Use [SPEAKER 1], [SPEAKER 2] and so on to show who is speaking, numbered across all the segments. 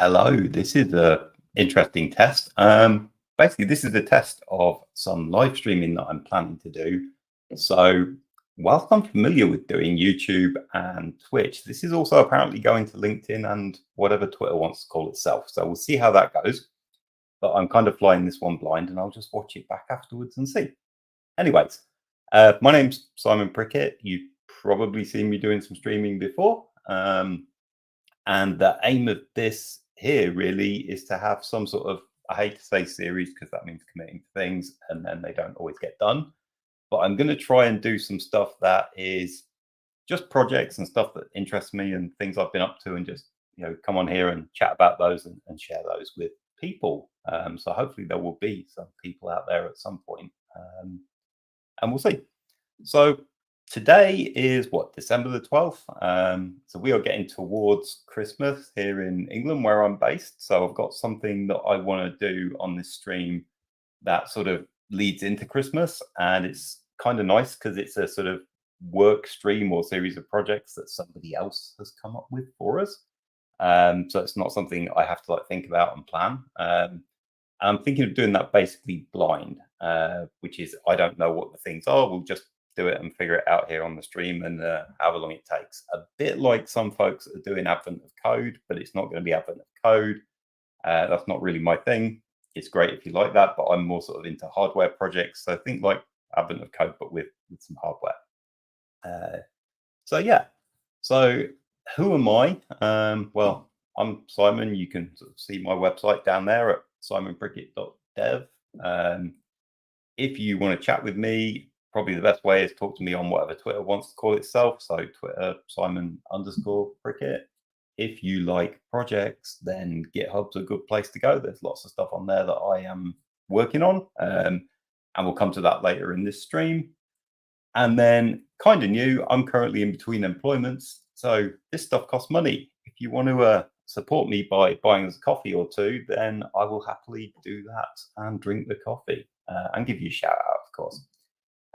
[SPEAKER 1] Hello, this is a interesting test. Basically, this is a test of some live streaming that I'm planning to do. So, whilst I'm familiar with doing YouTube and Twitch, this is also apparently going to LinkedIn and whatever Twitter wants to call itself. So we'll see how that goes. But I'm kind of flying this one blind, and I'll just watch it back afterwards and see. Anyways, my name's Simon Prickett. You've probably seen me doing some streaming before. And the aim of this here really is to have some sort of, I hate to say series because that means committing to things and then they don't always get done. But I'm going to try and do some stuff that is just projects and stuff that interests me and things I've been up to, and just, come on here and chat about those and share those with people. So hopefully there will be some people out there at some point, and we'll see. So today is what, December the 12th. So we are getting towards Christmas here in England where I'm based. So I've got something that I want to do on this stream that sort of leads into Christmas. And it's kind of nice because it's a sort of work stream or series of projects that somebody else has come up with for us. So it's not something I have to think about and plan. I'm thinking of doing that basically blind, which is I don't know what the things are. We'll just do it and figure it out here on the stream, and however long it takes. A bit like some folks that are doing Advent of Code, but it's not going to be Advent of Code. That's not really my thing. It's great if you like that, but I'm more sort of into hardware projects. So think like Advent of Code, but with some hardware. So yeah. So who am I? Well, I'm Simon. You can sort of see my website down there at simonprickett.dev. If you want to chat with me, probably the best way is talk to me on whatever Twitter wants to call itself. So Twitter, Simon_Prickett. If you like projects, then GitHub's a good place to go. There's lots of stuff on there that I am working on. And we'll come to that later in this stream. And then kind of new, I'm currently in between employments. So this stuff costs money. If you want to support me by buying us a coffee or two, then I will happily do that and drink the coffee and give you a shout out, of course.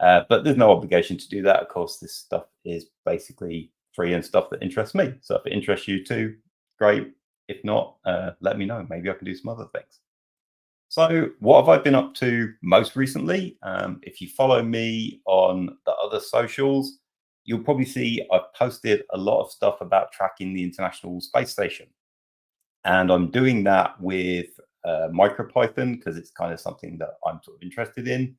[SPEAKER 1] But there's no obligation to do that. Of course, this stuff is basically free and stuff that interests me. So if it interests you too, great. If not, let me know. Maybe I can do some other things. So what have I been up to most recently? If you follow me on the other socials, you'll probably see I've posted a lot of stuff about tracking the International Space Station. And I'm doing that with MicroPython because it's kind of something that I'm sort of interested in.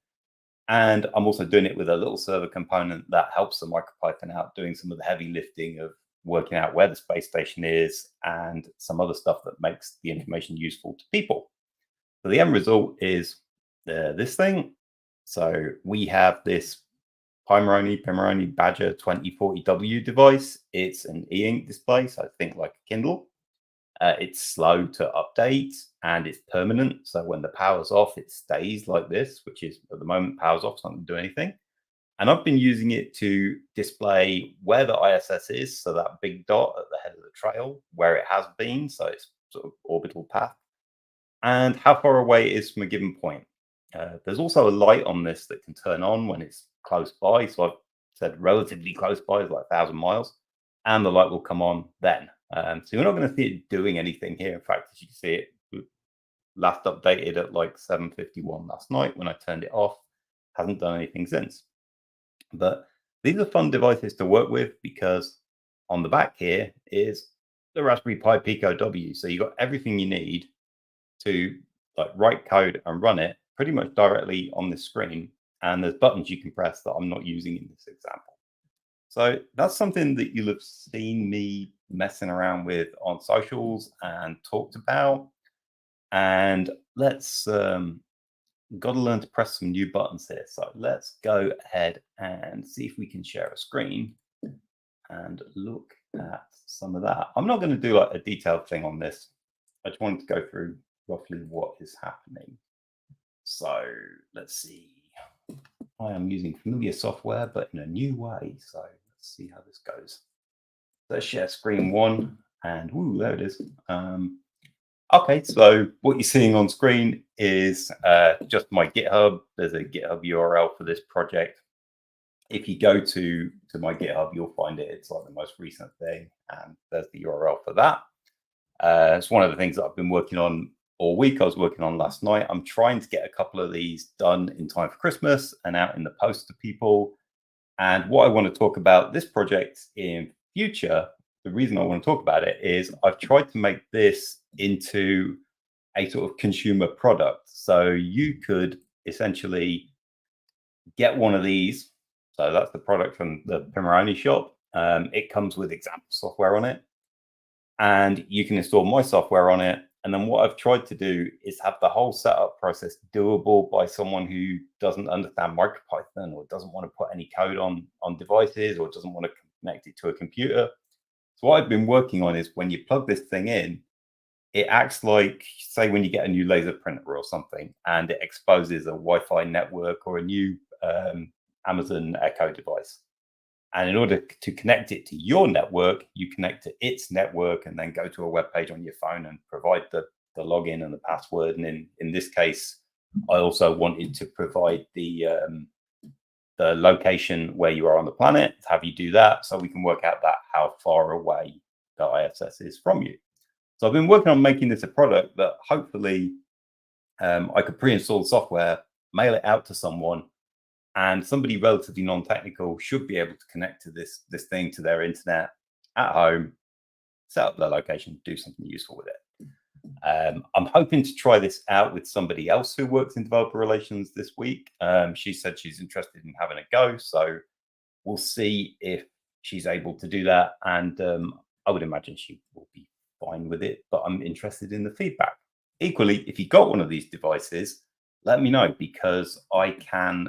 [SPEAKER 1] And I'm also doing it with a little server component that helps the MicroPython out, doing some of the heavy lifting of working out where the space station is and some other stuff that makes the information useful to people. So the end result is this thing. So we have this Pimoroni Badger 2040W device. It's an e-ink display, so think like a Kindle. It's slow to update and it's permanent. So when the power's off, it stays like this, which is at the moment power's off, so I don't do anything. And I've been using it to display where the ISS is. So that big dot at the head of the trail, where it has been. So it's sort of orbital path, and how far away it is from a given point. There's also a light on this that can turn on when it's close by. So I've said relatively close by is like 1,000 miles, and the light will come on then. So you're not going to see it doing anything here. In fact, as you can see, it last updated at like 7:51 last night when I turned it off. Hasn't done anything since. But these are fun devices to work with because on the back here is the Raspberry Pi Pico W. So you've got everything you need to write code and run it pretty much directly on this screen. And there's buttons you can press that I'm not using in this example. So that's something that you'll have seen me messing around with on socials and talked about. And let's got to learn to press some new buttons here. So let's go ahead and see if we can share a screen and look at some of that. I'm not going to do a detailed thing on this. I just wanted to go through roughly what is happening. So let's see. I am using familiar software, but in a new way. So let's see how this goes. Let's share screen one, and woo, there it is. Okay, so what you're seeing on screen is just my GitHub. There's a GitHub URL for this project. If you go to my GitHub, you'll find it. It's like the most recent thing, and there's the URL for that. It's one of the things that I've been working on all week. I was working on last night. I'm trying to get a couple of these done in time for Christmas and out in the post to people. And what I want to talk about this project in future, the reason I want to talk about it is I've tried to make this into a sort of consumer product. So you could essentially get one of these. So that's the product from the Pimoroni shop. It comes with example software on it, and you can install my software on it. And then what I've tried to do is have the whole setup process doable by someone who doesn't understand MicroPython or doesn't want to put any code on devices or doesn't want to connect it to a computer. So what I've been working on is when you plug this thing in, it acts like, say, when you get a new laser printer or something, and it exposes a Wi-Fi network or a new Amazon Echo device. And in order to connect it to your network, you connect to its network and then go to a web page on your phone and provide the login and the password. And in this case, I also wanted to provide the location where you are on the planet, have you do that so we can work out that how far away the ISS is from you. So I've been working on making this a product that hopefully I could pre-install the software, mail it out to someone, and somebody relatively non-technical should be able to connect to this thing to their internet at home, set up their location, do something useful with it. I'm hoping to try this out with somebody else who works in developer relations this week. She said she's interested in having a go, so we'll see if she's able to do that. And I would imagine she will be fine with it, but I'm interested in the feedback. Equally, if you got one of these devices, let me know, because I can,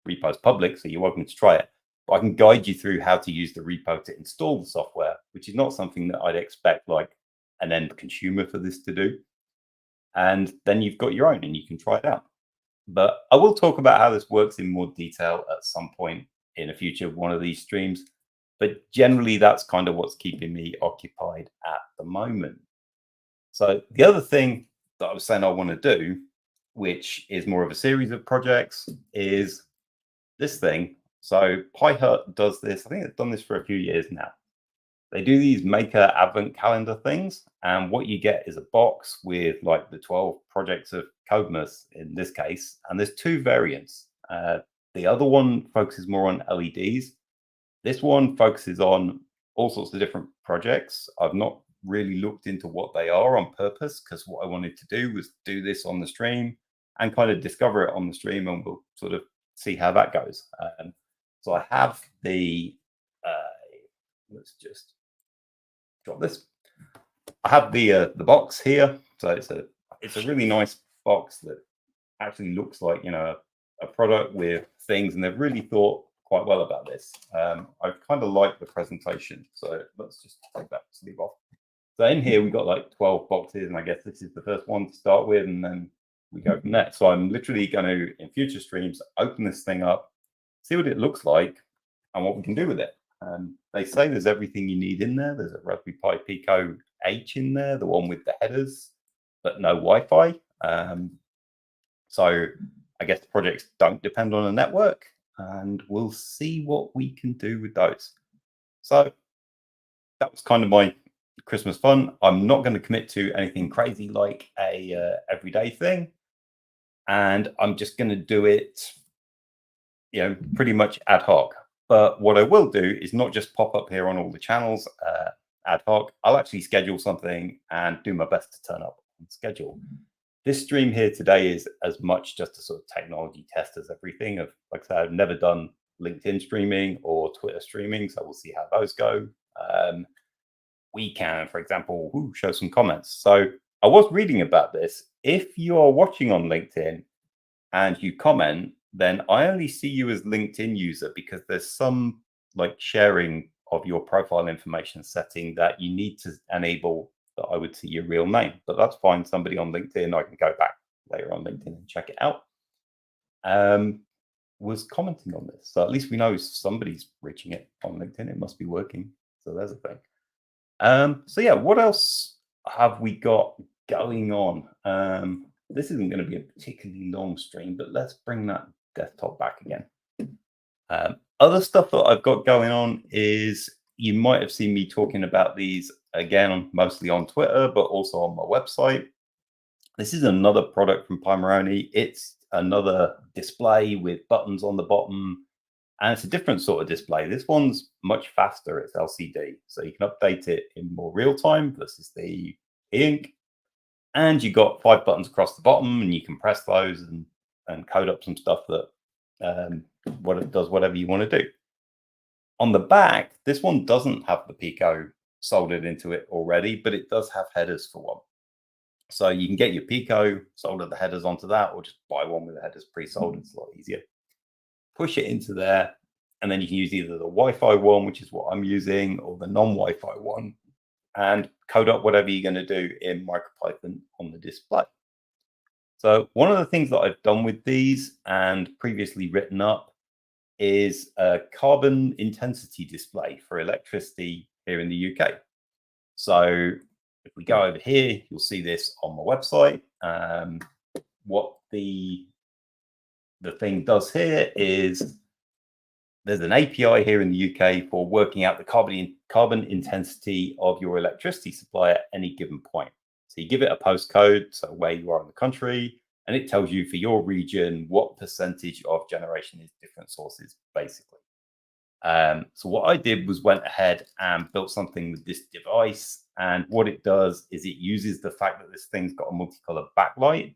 [SPEAKER 1] repo's public, so you're welcome to try it. But I can guide you through how to use the repo to install the software, which is not something that I'd expect like an end consumer for this to do. And then you've got your own and you can try it out. But I will talk about how this works in more detail at some point in a future one of these streams. But generally, that's kind of what's keeping me occupied at the moment. So the other thing that I was saying I want to do, which is more of a series of projects, is this thing. So PyHut does this. I think they've done this for a few years now. They do these maker advent calendar things, and what you get is a box with like the 12 projects of Codemas in this case, and there's two variants. The other one focuses more on LEDs. This one focuses on all sorts of different projects. I've not really looked into what they are on purpose, because what I wanted to do was do this on the stream and kind of discover it on the stream, and we'll sort of see how that goes. So I have the, let's just drop this. I have the box here. So it's a really nice box that actually looks like, you know, a product with things, and they've really thought quite well about this. I kind of like the presentation, so let's just take that sleeve off. So in here we've got like 12 boxes, and I guess this is the first one to start with, and then we go from there. So I'm literally going to, in future streams, open this thing up, see what it looks like, and what we can do with it. They say there's everything you need in there. There's a Raspberry Pi Pico H in there, the one with the headers, but no Wi-Fi. So I guess the projects don't depend on a network, and we'll see what we can do with those. So that was kind of my Christmas fun. I'm not going to commit to anything crazy like a everyday thing, and I'm just going to do it, you know, pretty much ad hoc. But what I will do is not just pop up here on all the channels ad hoc. I'll actually schedule something and do my best to turn up on schedule. This stream here today is as much just a sort of technology test as everything. Like I said, I've never done LinkedIn streaming or Twitter streaming, so we'll see how those go. We can, for example, show some comments. So I was reading about this. If you are watching on LinkedIn and you comment, then I only see you as LinkedIn user, because there's some like sharing of your profile information setting that you need to enable, that I would see your real name. But that's fine. Somebody on LinkedIn, I can go back later on LinkedIn and check it out, was commenting on this. So at least we know somebody's reaching it on LinkedIn. It must be working. So there's a thing. So yeah, what else have we got going on? This isn't going to be a particularly long stream, but let's bring that desktop back again. Other stuff that I've got going on is, you might have seen me talking about these Again, I'm mostly on Twitter, but also on my website. This is another product from Pomeroni. It's another display with buttons on the bottom, and it's a different sort of display. This one's much faster. It's LCD, so you can update it in more real time versus the e-ink. And you got 5 buttons across the bottom, and you can press those and code up some stuff that what it does, whatever you want to do. On the back, this one doesn't have the Pico soldered into it already, but it does have headers for one. So you can get your Pico, solder the headers onto that, or just buy one with the headers pre-soldered. It's a lot easier. Push it into there, and then you can use either the Wi-Fi one, which is what I'm using, or the non-Wi-Fi one, and code up whatever you're going to do in MicroPython on the display. So one of the things that I've done with these and previously written up is a carbon intensity display for electricity here in the UK. So if we go over here, you'll see this on my website. What the thing does here is there's an API here in the UK for working out the carbon intensity of your electricity supply at any given point. So you give it a postcode, so where you are in the country, and it tells you for your region what percentage of generation is different sources, basically. So what I did was went ahead and built something with this device. And what it does is it uses the fact that this thing's got a multicolor backlight.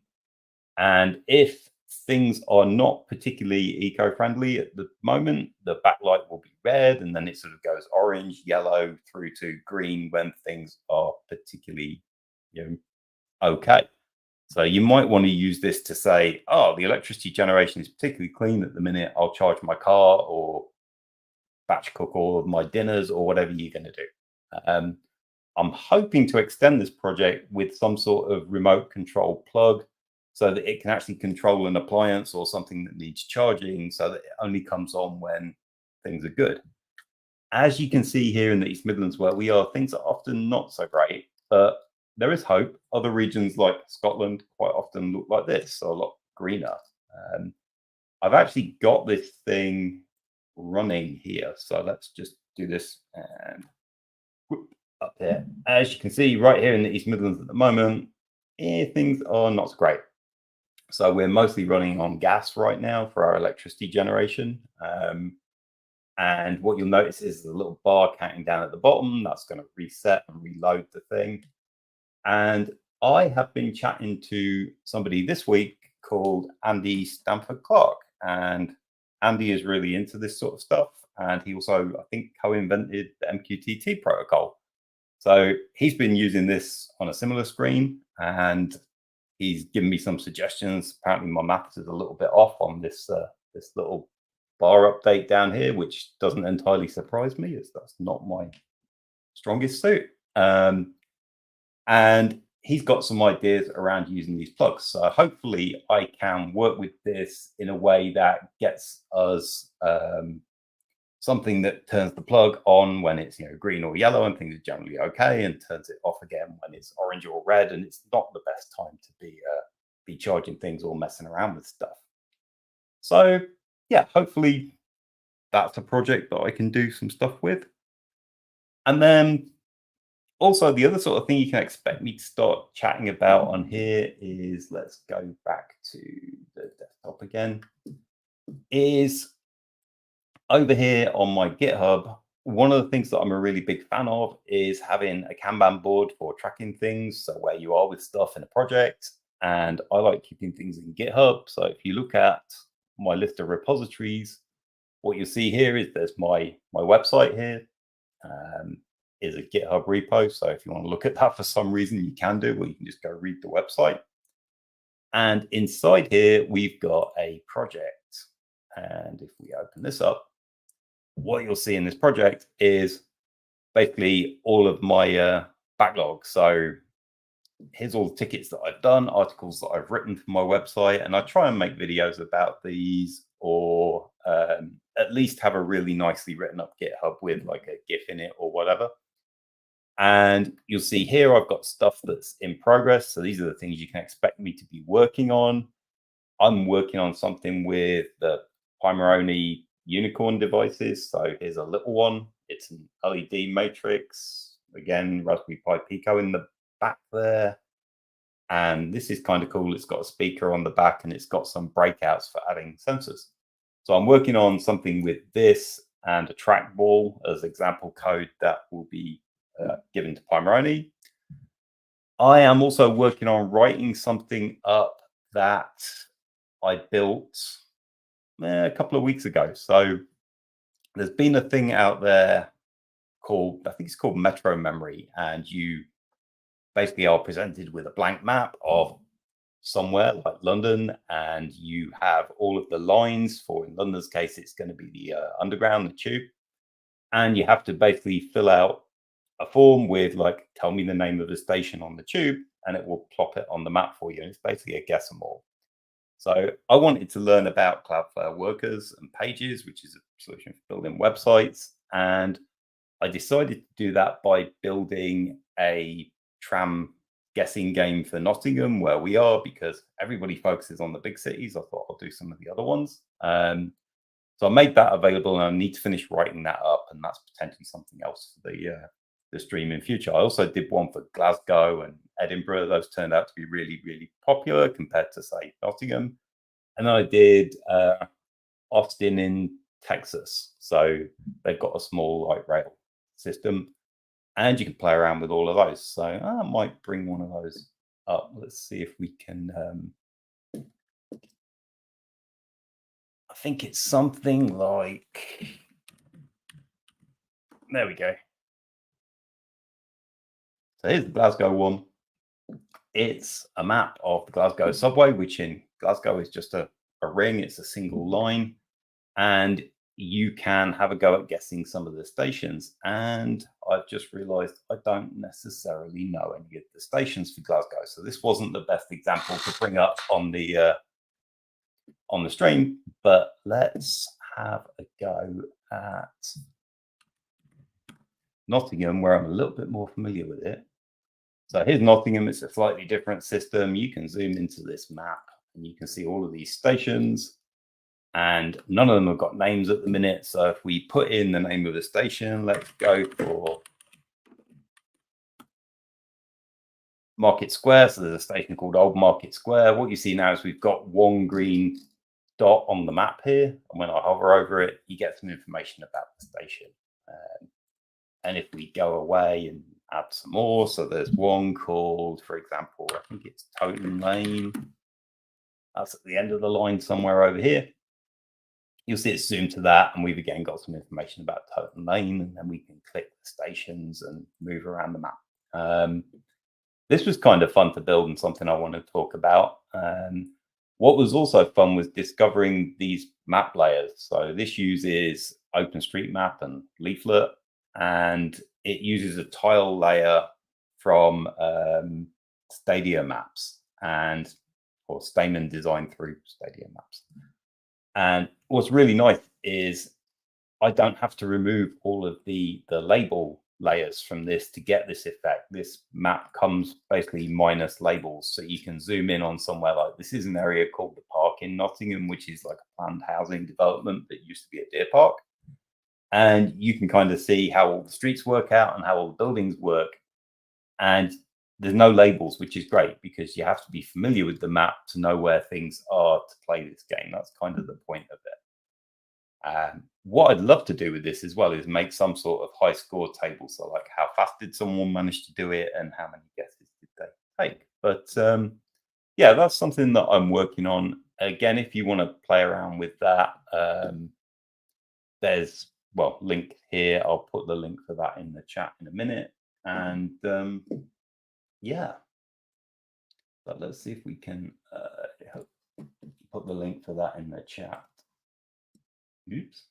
[SPEAKER 1] And if things are not particularly eco-friendly at the moment, the backlight will be red, and then it sort of goes orange, yellow through to green when things are particularly, okay. So you might want to use this to say, oh, the electricity generation is particularly clean at the minute. I'll charge my car or batch cook all of my dinners or whatever you're going to do. I'm hoping to extend this project with some sort of remote control plug so that it can actually control an appliance or something that needs charging, so that it only comes on when things are good. As you can see here in the East Midlands where we are, things are often not so great, but there is hope. Other regions like Scotland quite often look like this, so a lot greener. I've actually got this thing running here, so let's just do this and whoop, up here. As you can see right here in the East Midlands at the moment, things are not so great. So we're mostly running on gas right now for our electricity generation. And what you'll notice is the little bar counting down at the bottom. That's going to reset and reload the thing. And I have been chatting to somebody this week called Andy Stamford Clark. And Andy is really into this sort of stuff. And he also, I think, co-invented the MQTT protocol. So he's been using this on a similar screen, and he's given me some suggestions. Apparently my maths is a little bit off on this this little bar update down here, which doesn't entirely surprise me, as that's not my strongest suit. And he's got some ideas around using these plugs. So hopefully I can work with this in a way that gets us something that turns the plug on when it's green or yellow and things are generally okay, and turns it off again when it's orange or red and it's not the best time to be charging things or messing around with stuff. So yeah, hopefully that's a project that I can do some stuff with. And then also the other sort of thing you can expect me to start chatting about on here is, let's go back to the desktop again, is over here on my GitHub. One of the things that I'm a really big fan of is having a Kanban board for tracking things, so where you are with stuff in a project. And I like keeping things in GitHub. So if you look at my list of repositories, what you'll see here is there's my website here, is a GitHub repo. So if you want to look at that for some reason, you can do, or you can just go read the website. And inside here, we've got a project. And if we open this up, what you'll see in this project is basically all of my backlog. So here's all the tickets that I've done, articles that I've written for my website, and I try and make videos about these, or at least have a really nicely written up GitHub with like a GIF in it or whatever. And you'll see here I've got stuff that's in progress. So these are the things you can expect me to be working on. I'm working on something with the Pomeroni unicorn devices. So here's a little one. It's an LED matrix. Again, Raspberry Pi Pico in the back there. And this is kind of cool. It's got a speaker on the back and it's got some breakouts for adding sensors. So I'm working on something with this and a trackball as example code that will be given to Pomeroni. I am also working on writing something up that I built a couple of weeks ago. So there's been a thing out there called, I think it's called Metro Memory, and you basically are presented with a blank map of somewhere like London, and you have all of the lines. For in London's case, it's going to be the underground, the tube, and you have to basically fill out a form with like, tell me the name of the station on the tube, and it will plop it on the map for you. And it's basically a guess 'em all. So I wanted to learn about Cloudflare workers and pages, which is a solution for building websites. And I decided to do that by building a tram guessing game for Nottingham, where we are, because everybody focuses on the big cities. I thought I'll do some of the other ones. So I made that available, and I need to finish writing that up, and that's potentially something else for the stream in future. I also did one for Glasgow and Edinburgh. Those turned out to be really, really popular compared to, say, Nottingham. And then I did Austin in Texas. So they've got a small light rail system, and you can play around with all of those. So I might bring one of those up. Let's see if we can. I think it's something like. There we go. So here's the Glasgow one. It's a map of the Glasgow subway, which in Glasgow is just a ring. It's a single line. And you can have a go at guessing some of the stations. And I've just realized I don't necessarily know any of the stations for Glasgow. So this wasn't the best example to bring up on the stream, but let's have a go at Nottingham, where I'm a little bit more familiar with it. So here's Nottingham. It's a slightly different system. You can zoom into this map and you can see all of these stations, and none of them have got names at the minute. So if we put in the name of the station, let's go for Market Square. So there's a station called Old Market Square. What you see now is we've got one green dot on the map here. And when I hover over it, you get some information about the station. And if we go away and add some more, so there's one called, for example, I think it's Totem Lane. That's at the end of the line somewhere over here. You'll see it zoomed to that, and we've again got some information about Totem Lane, and then we can click the stations and move around the map. This was kind of fun to build and something I want to talk about. What was also fun was discovering these map layers. So this uses OpenStreetMap and Leaflet, and it uses a tile layer from Stadia Maps or Stamen designed through Stadia Maps. And what's really nice is I don't have to remove all of the label layers from this to get this effect. This map comes basically minus labels, so you can zoom in on somewhere like this is an area called the Park in Nottingham, which is like a planned housing development that used to be a deer park. And you can kind of see how all the streets work out and how all the buildings work. And there's no labels, which is great because you have to be familiar with the map to know where things are to play this game. That's kind of the point of it. What I'd love to do with this as well is make some sort of high score table. So like how fast did someone manage to do it and how many guesses did they take? But yeah, that's something that I'm working on. Again, if you want to play around with that, there's link here. I'll put the link for that in the chat in a minute. And yeah, but let's see if we can put the link for that in the chat. Oops.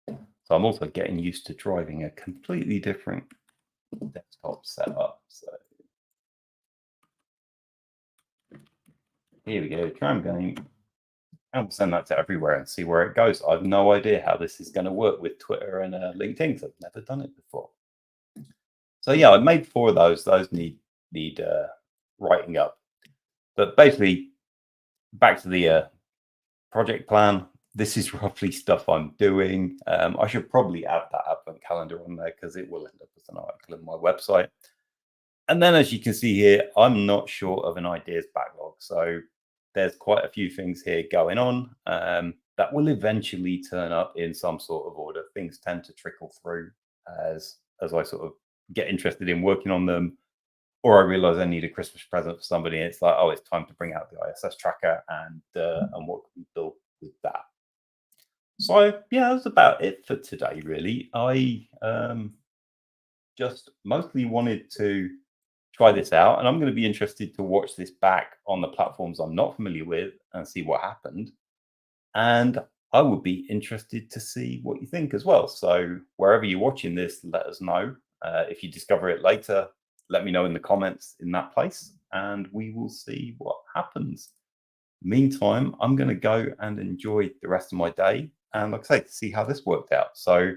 [SPEAKER 1] So I'm also getting used to driving a completely different desktop setup. So here we go, tram game. I'll send that to everywhere and see where it goes. I have no idea how this is going to work with Twitter and LinkedIn because I've never done it before. So yeah, I made 4 of those. Those need writing up. But basically, back to the project plan. this is roughly stuff I'm doing. I should probably add that advent calendar on there because it will end up as an article on my website. And then, as you can see here, I'm not short of an ideas backlog. So there's quite a few things here going on that will eventually turn up in some sort of order. Things tend to trickle through as I sort of get interested in working on them, or I realize I need a Christmas present for somebody. And it's like, oh, it's time to bring out the ISS tracker and what can we build with that. So yeah, that's about it for today. Really, I just mostly wanted to try this out, and I'm going to be interested to watch this back on the platforms I'm not familiar with and see what happened. And I would be interested to see what you think as well. So wherever you're watching this, let us know. If you discover it later, let me know in the comments in that place, and we will see what happens. Meantime, I'm going to go and enjoy the rest of my day, and like I say, see how this worked out. So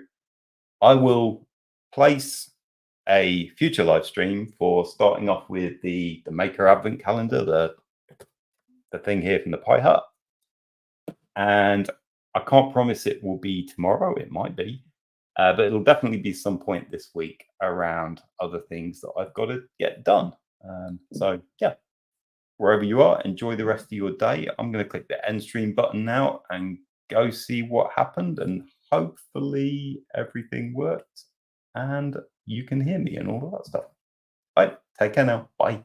[SPEAKER 1] I will place a future live stream for starting off with the Maker Advent Calendar, the thing here from the Pi Hut. And I can't promise it will be tomorrow. It might be, but it'll definitely be some point this week around other things that I've got to get done. So yeah, wherever you are, enjoy the rest of your day. I'm going to click the end stream button now and go see what happened, and hopefully everything worked and you can hear me and all of that stuff. All right, take care now. Bye.